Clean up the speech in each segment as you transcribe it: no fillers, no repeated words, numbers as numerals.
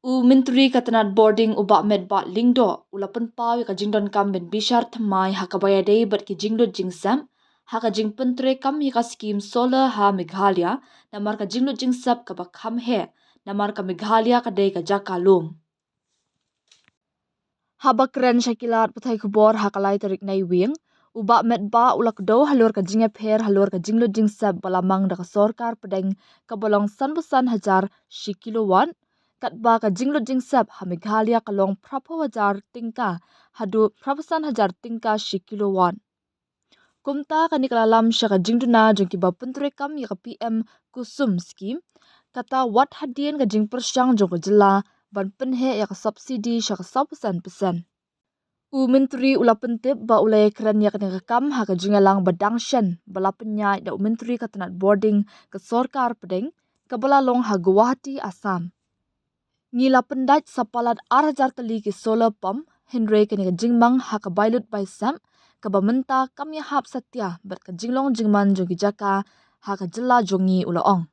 Mintri katanat boarding uba Metbah lingdo ulapan pawi ka jingdon kam ben bishar thymmai hakabaya day but ki jinglut jingsam haka jingpentre kam yaka skim solar ha Meghalaya namar ka jinglut jingsap ka bakham he namar ka Meghalaya ka day ka jakalum. Habakren shakilat puthai kubor hakalai tarik nai wing uba Metbah ulak do halur ka jingep her halur ka jinglut jingsap balamang da ka sorkar pedeng ka bolong san hajar shikilowan katba ka jinglut jingsap ha Meghalaya kalong prapo hajar tingka hadu prapasan hajar tingka shikilowan. Kumta kanikalalam syaka jingduna jengki ba penture kam ya ka PM kusum skim kata wat hadien ka jing persyang jong ka jela ban penhe ya ka subsidi syaka 100%. Menteri ula pentip ba ulai keren ya kena kam ha ka jingalang badangshan bala penyai da menteri katanat boarding ke sorkar pedeng ke balalong ha Guwahati Assam. Ngila pendaj sapalat arajar tali ke solar pump Henry kena jingmang ha ka bailut baisam ke bamenta kam ya hap satya bat ka jinglong jingman jogi jaka ha ka jela jongi ula ong.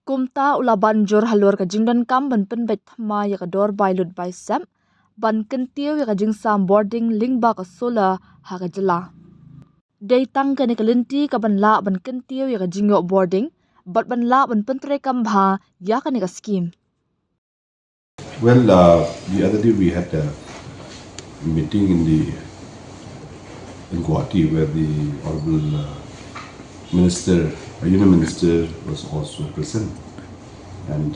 Kumta ula banjur halur ka jingdon kam ban pynbeit thymmai ya ka dor bailut baisam ban kentiu ya ka jingsam boarding lingba ka solar ha ka jela. Day tang ka ni kalenti ka ban la ban kentiu ya ka jingyo boarding bat ban la ban pentre kam bha ya ka ni ka scheme. Well, the other day we had a meeting in Guwahati where the Honorable Minister, Union Minister was also present, and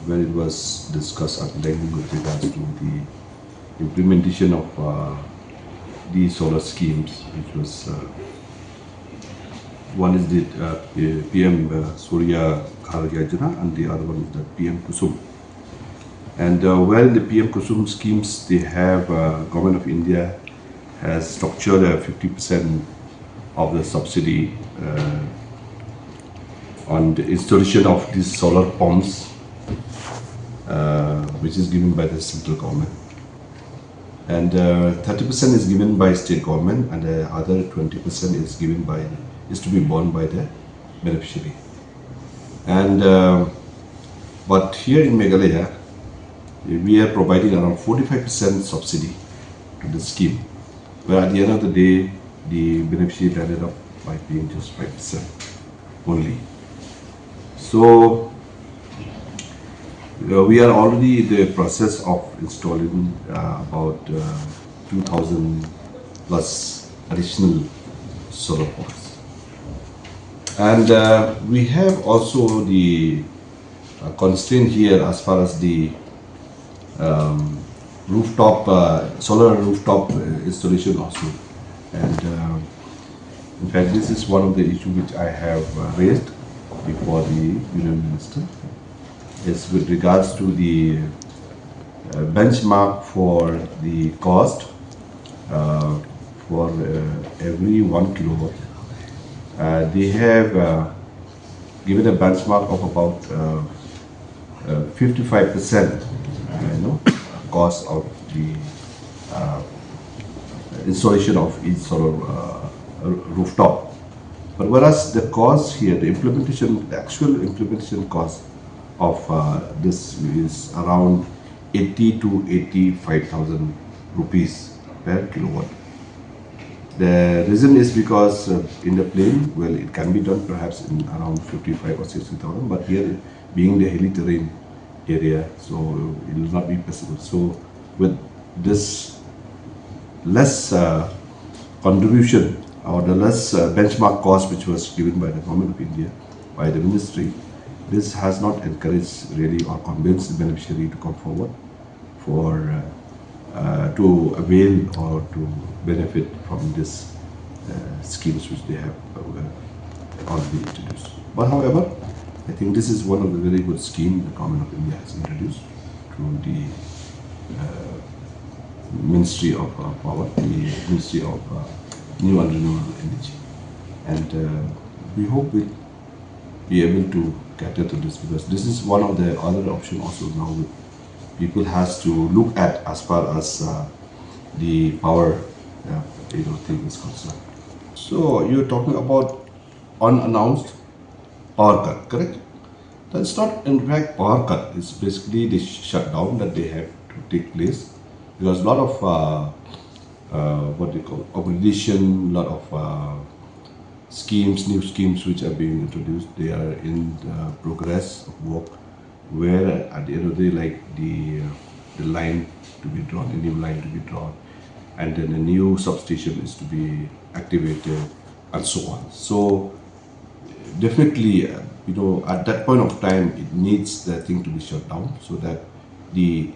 where it was discussed at length with regards to the implementation of the solar schemes, which was one is the PM Surya Ghar Yojana and the other one is the PM Kusum. And while in the PM Kusum schemes, they have Government of India has structured 50% of the subsidy on the installation of these solar pumps, which is given by the central government. And 30% is given by state government, and the other 20% is to be borne by the beneficiary. And but here in Meghalaya, we are providing around 45% subsidy to the scheme, where at the end of the day, the beneficiary ended up by paying just 5% only. So we are already in the process of installing about 2,000 plus additional solar panels. And we have also the constraint here as far as the solar rooftop installation also. And in fact, this is one of the issues which I have raised before the Union Minister, is with regards to the benchmark for the cost for every 1 kilowatt. They have given a benchmark of about 55% cost of the installation of each solar rooftop. But whereas the cost here, the actual implementation cost of this is around 80 to 85,000 rupees per kilowatt. The reason is because in the plain, well, it can be done perhaps in around 55 or 60,000, but here being the hilly terrain area, so it will not be possible. So with this less contribution or the less benchmark cost which was given by the Government of India, by the ministry, this has not encouraged really or convinced the beneficiary to come forward for to avail or to benefit from this schemes which they have already introduced. But however, I think this is one of the very good schemes the Government of India has introduced through the Ministry of Power, the Ministry of New and Renewable Energy. And we hope we'll be able to cater to this, because this is one of the other options also now people has to look at as far as the power thing is concerned. So you're talking about unannounced power cut, correct? That's not, in fact, power cut. It's basically the shutdown that they have to take place because a lot of what they call obligation, lot of schemes, new schemes which are being introduced. They are in progress of work, where at the end of the day, like the line to be drawn, a new line to be drawn, and then a new substation is to be activated, and so on. So definitely, at that point of time, it needs the thing to be shut down so that the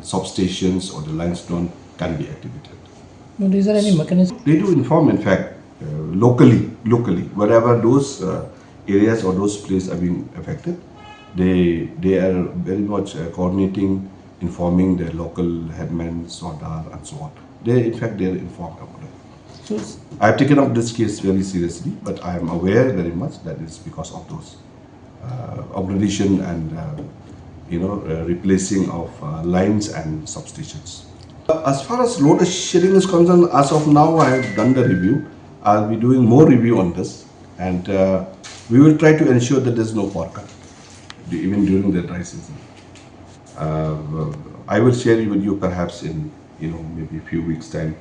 substations or the lines drawn can be activated. But is there any mechanism? They do inform, in fact, locally, wherever those areas or those places are being affected, they are very much coordinating, informing their local headmen, Sardar, and so on. They are informed about it. So, I have taken up this case very seriously, but I am aware very much that it's because of those upgradation and replacing of lines and substations. As far as load shedding is concerned, as of now, I have done the review. I'll be doing more review on this, and we will try to ensure that there's no power cut, even during the dry season. I will share with you perhaps in maybe a few weeks' time,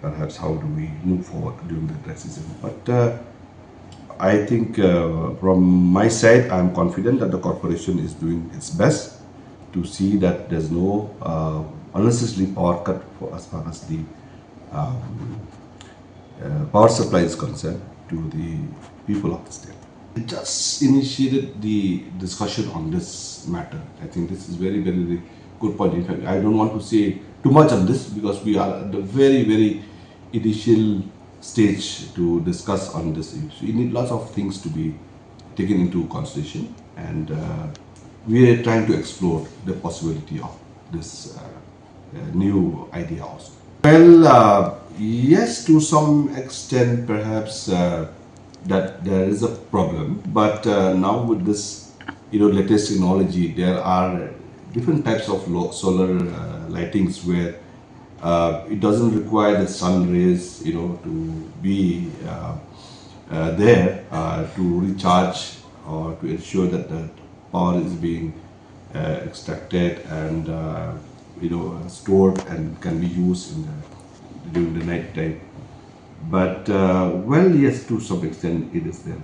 perhaps how do we move forward during the dry season. But I think from my side, I'm confident that the corporation is doing its best to see that there's no unnecessarily power cut for as far as the power supply is concerned to the people of the state. It just initiated the discussion on this matter. I think this is very, very, very good point. In fact, I don't want to say too much on this because we are at the very, very initial stage to discuss on this issue. We need lots of things to be taken into consideration, and we are trying to explore the possibility of this new idea also. Well, yes, to some extent, perhaps that there is a problem, but now with this, latest technology, there are different types of solar lightings where it doesn't require the sun rays, to be there to recharge or to ensure that the power is being extracted and stored and can be used during the night time. But well, yes, to some extent it is there.